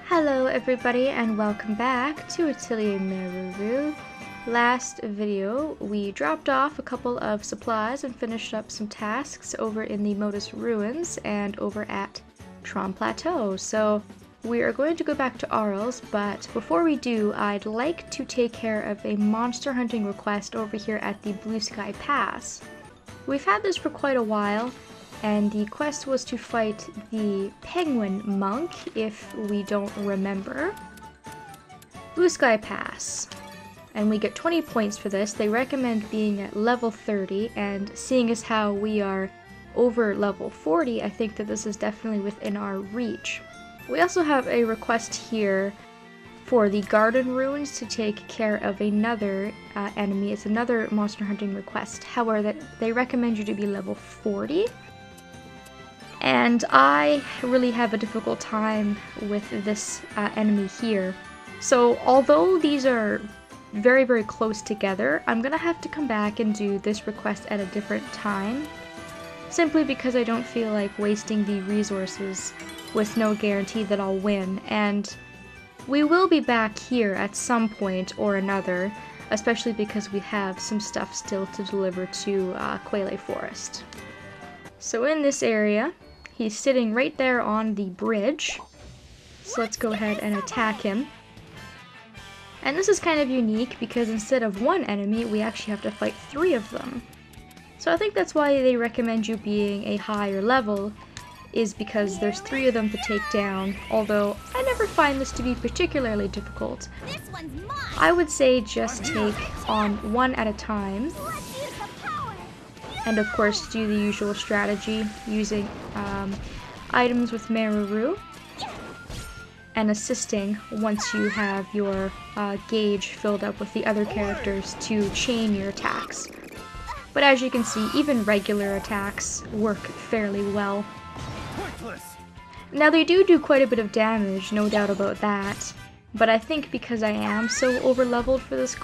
Hello everybody and welcome back to Atelier Meruru. Last video we dropped off a couple of supplies and finished up some tasks over in the Modus Ruins and over at Tron Plateau. So we are going to go back to Arls, but before we do, I'd like to take care of a monster hunting request over here at the Blue Sky Pass. We've had this for quite a while, and the quest was to fight the penguin monk, if we don't remember. Blue Sky Pass. And we get 20 points for this. They recommend being at level 30, and seeing as how we are over level 40, I think that this is definitely within our reach. We also have a request here for the garden ruins to take care of another enemy. It's another monster hunting request. However, they recommend you to be level 40. And I really have a difficult time with this enemy here. So although these are very, very close together, I'm gonna have to come back and do this request at a different time, simply because I don't feel like wasting the resources with no guarantee that I'll win. And we will be back here at some point or another, especially because we have some stuff still to deliver to Quayle Forest. So in this area, he's sitting right there on the bridge, so let's go ahead and attack him. And this is kind of unique because instead of one enemy, we actually have to fight 3 of them. So I think that's why they recommend you being a higher level, is because there's 3 of them to take down, although I never find this to be particularly difficult. I would say just take on 1 at a time. And of course do the usual strategy using items with Meruru and assisting once you have your gauge filled up with the other characters to chain your attacks. But as you can see, even regular attacks work fairly well. Now they do quite a bit of damage, no doubt about that, but I think because I am so over leveled for this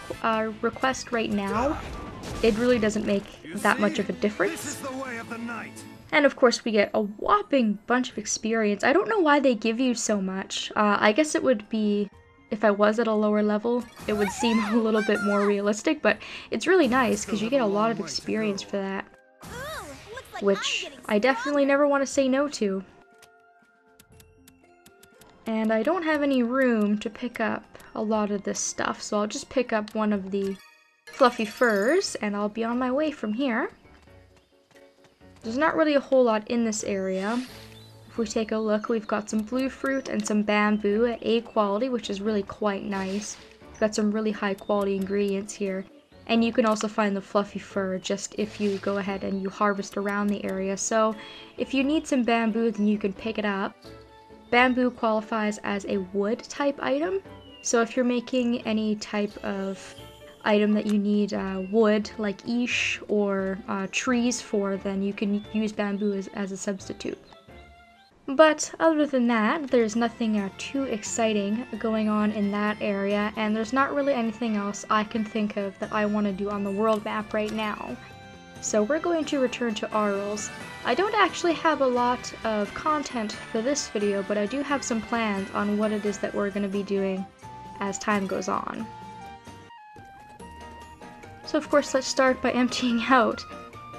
request right now, it really doesn't make that much of a difference. And of course we get a whopping bunch of experience. I don't know why they give you so much. I guess it would be, if I was at a lower level, it would seem a little bit more realistic, but it's really nice because you get a lot of experience for that, which I definitely never want to say no to. And I don't have any room to pick up a lot of this stuff, so I'll just pick up one of the fluffy furs, and I'll be on my way from here. There's not really a whole lot in this area. If we take a look, we've got some blue fruit and some bamboo at A quality, which is really quite nice. We've got some really high quality ingredients here. And you can also find the fluffy fur just if you go ahead and you harvest around the area. So if you need some bamboo, then you can pick it up. Bamboo qualifies as a wood type item. So if you're making any type of item that you need wood, like ish or trees for, then you can use bamboo as a substitute. But other than that, there's nothing too exciting going on in that area, and there's not really anything else I can think of that I want to do on the world map right now. So we're going to return to Arls. I don't actually have a lot of content for this video, but I do have some plans on what it is that we're going to be doing as time goes on. So of course let's start by emptying out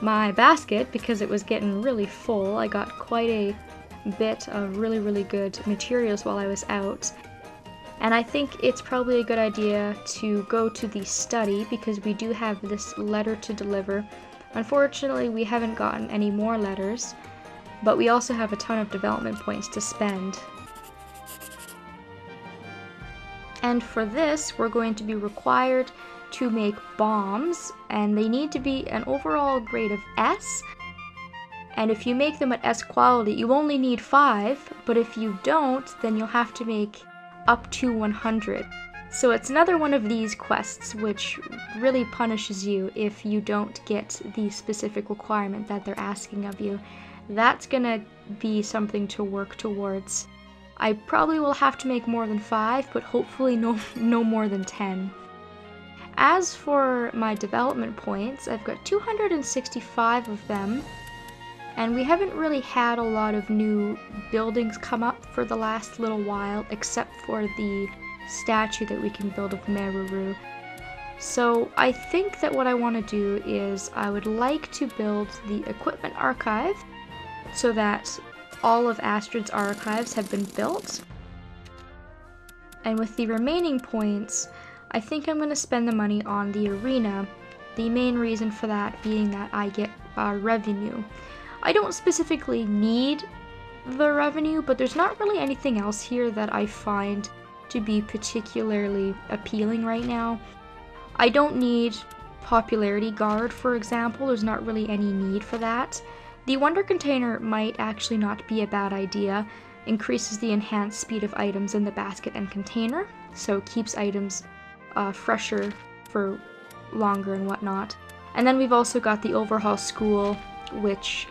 my basket because it was getting really full. I got quite a bit of really good materials while I was out. And I think it's probably a good idea to go to the study because we do have this letter to deliver. Unfortunately, we haven't gotten any more letters, but we also have a ton of development points to spend. And for this, we're going to be required to make bombs, and they need to be an overall grade of S. And if you make them at S quality, you only need 5, but if you don't, then you'll have to make up to 100. So it's another one of these quests which really punishes you if you don't get the specific requirement that they're asking of you. That's gonna be something to work towards. I probably will have to make more than 5, but hopefully no more than 10. As for my development points, I've got 265 of them, and we haven't really had a lot of new buildings come up for the last little while, except for the statue that we can build of Meruru. So I think that what I want to do is I would like to build the equipment archive so that all of Astrid's archives have been built. And with the remaining points, I think I'm going to spend the money on the arena, the main reason for that being that I get revenue. I don't specifically need the revenue, but there's not really anything else here that I find to be particularly appealing right now. I don't need Popularity Guard, for example. There's not really any need for that. The Wonder Container might actually not be a bad idea. Increases the enhanced speed of items in the basket and container, so keeps items fresher for longer and whatnot. And then we've also got the Overhaul School, which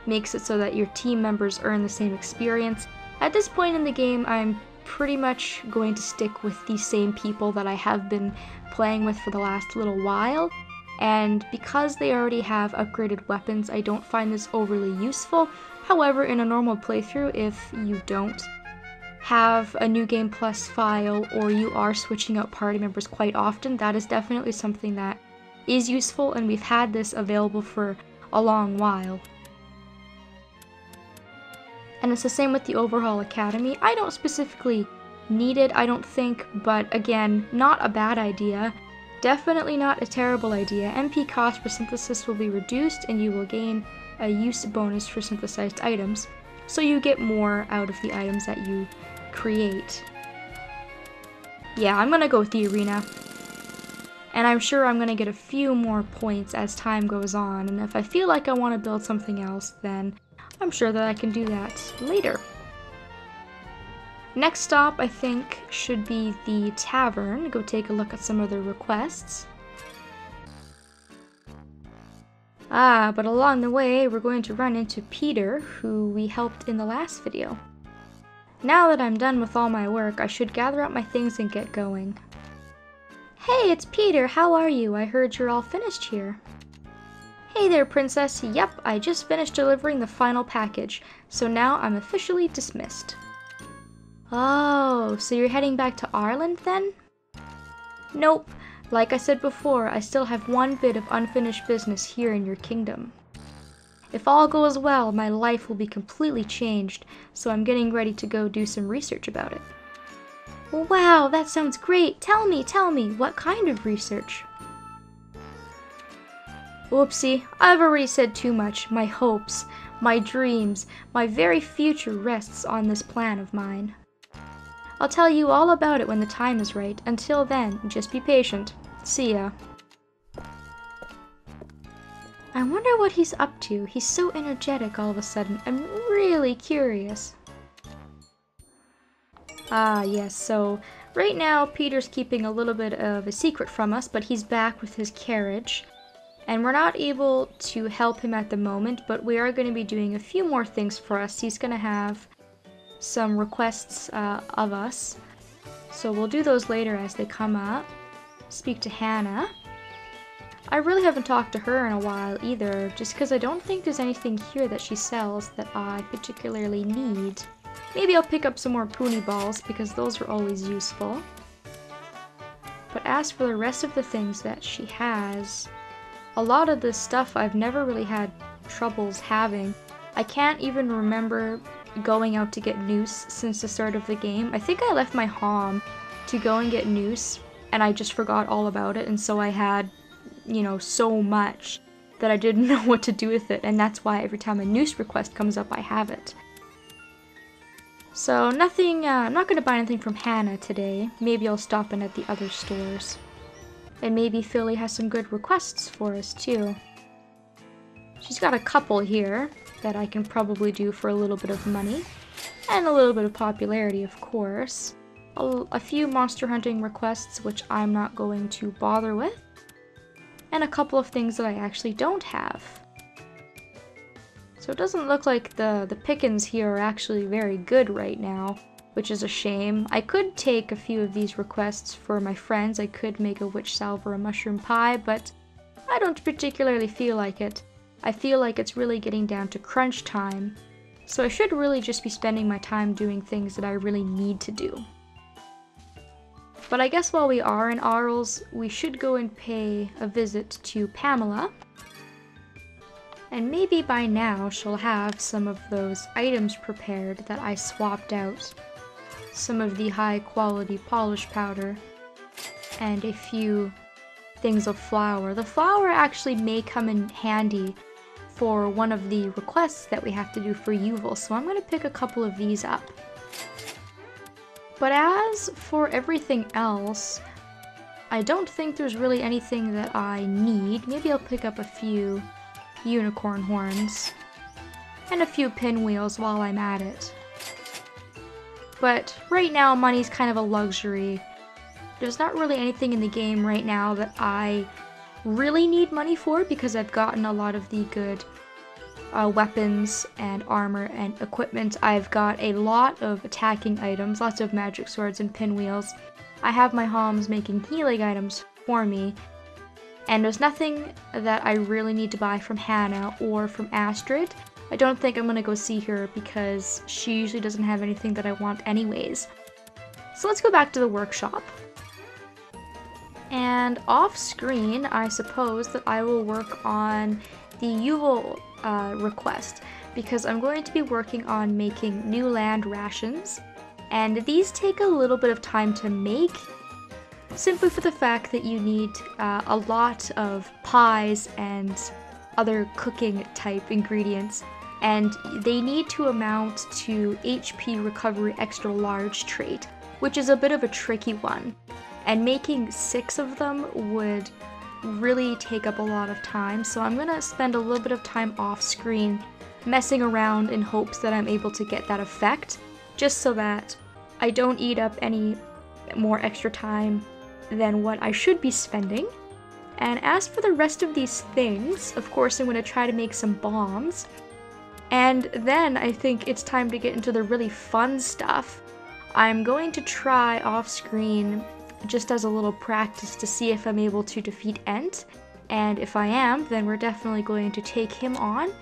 makes it so that your team members earn the same experience. At this point in the game, I'm pretty much going to stick with the same people that I have been playing with for the last little while, and because they already have upgraded weapons, I don't find this overly useful. However, in a normal playthrough, if you don't have a New Game Plus file or you are switching out party members quite often, that is definitely something that is useful, and we've had this available for a long while. And it's the same with the Overhaul Academy. I don't specifically need it, I don't think, but again, not a bad idea. Definitely not a terrible idea. MP cost for synthesis will be reduced and you will gain a use bonus for synthesized items. So you get more out of the items that you create. Yeah, I'm gonna go with the arena. And I'm sure I'm gonna get a few more points as time goes on, and if I feel like I want to build something else, then I'm sure that I can do that later. Next stop, I think, should be the tavern. Go take a look at some of the requests. But along the way, we're going to run into Peter, who we helped in the last video. Now that I'm done with all my work, I should gather up my things and get going. Hey, it's Peter, how are you? I heard you're all finished here. Hey there, Princess. Yep, I just finished delivering the final package, so now I'm officially dismissed. Oh, so you're heading back to Arland then? Nope. Like I said before, I still have one bit of unfinished business here in your kingdom. If all goes well, my life will be completely changed, so I'm getting ready to go do some research about it. Wow, that sounds great. Tell me, what kind of research? Whoopsie, I've already said too much. My hopes, my dreams, my very future rests on this plan of mine. I'll tell you all about it when the time is right. Until then, just be patient. See ya. I wonder what he's up to. He's so energetic all of a sudden. I'm really curious. Yes, so right now Peter's keeping a little bit of a secret from us, but he's back with his carriage. And we're not able to help him at the moment, but we are going to be doing a few more things for us. He's going to have some requests of us, so we'll do those later as they come up. Speak to Hannah. I really haven't talked to her in a while either, just because I don't think there's anything here that she sells that I particularly need. Maybe I'll pick up some more Pony Balls, because those are always useful. But as for the rest of the things that she has, a lot of this stuff I've never really had troubles having. I can't even remember going out to get Noose since the start of the game. I think I left my home to go and get Noose, and I just forgot all about it, and so I had, you know, so much that I didn't know what to do with it, and that's why every time a Noose request comes up, I have it. So nothing, I'm not going to buy anything from Hannah today. Maybe I'll stop in at the other stores. And maybe Philly has some good requests for us too. She's got a couple here that I can probably do for a little bit of money. And a little bit of popularity, of course. A few monster hunting requests, which I'm not going to bother with. And a couple of things that I actually don't have. So it doesn't look like the pickings here are actually very good right now, which is a shame. I could take a few of these requests for my friends. I could make a witch salve or a mushroom pie, but I don't particularly feel like it. I feel like it's really getting down to crunch time, So I should really just be spending my time doing things that I really need to do. But I guess while we are in Arls, we should go and pay a visit to Pamela. And maybe by now she'll have some of those items prepared that I swapped out. Some of the high quality polish powder and a few things of flour. The flour actually may come in handy for one of the requests that we have to do for Yuval, so I'm going to pick a couple of these up. But as for everything else, I don't think there's really anything that I need. Maybe I'll pick up a few unicorn horns and a few pinwheels while I'm at it. But right now, money's kind of a luxury. There's not really anything in the game right now that I really need money for because I've gotten a lot of the good weapons and armor and equipment. I've got a lot of attacking items, lots of magic swords and pinwheels. I have my homs making healing items for me, and there's nothing that I really need to buy from Hannah or from Astrid. I don't think I'm gonna go see her because she usually doesn't have anything that I want anyways. So let's go back to the workshop. And off screen, I suppose that I will work on the Yuval request, because I'm going to be working on making new land rations, and these take a little bit of time to make, simply for the fact that you need a lot of pies and other cooking type ingredients, and they need to amount to HP recovery extra large trait, which is a bit of a tricky one, and making 6 of them would really take up a lot of time, so I'm gonna spend a little bit of time off screen messing around in hopes that I'm able to get that effect, just so that I don't eat up any more extra time than what I should be spending. And as for the rest of these things, of course I'm gonna try to make some bombs, and then I think it's time to get into the really fun stuff. I'm going to try off screen just as a little practice to see if I'm able to defeat Ent, and if I am, then we're definitely going to take him on.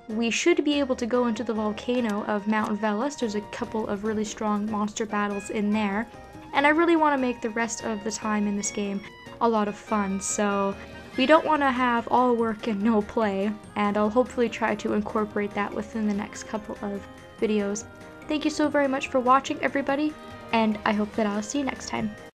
We should be able to go into the volcano of Mount Velas. There's a couple of really strong monster battles in there, and I really want to make the rest of the time in this game a lot of fun, so we don't want to have all work and no play, and I'll hopefully try to incorporate that within the next couple of videos. Thank you so very much for watching, everybody, and I hope that I'll see you next time.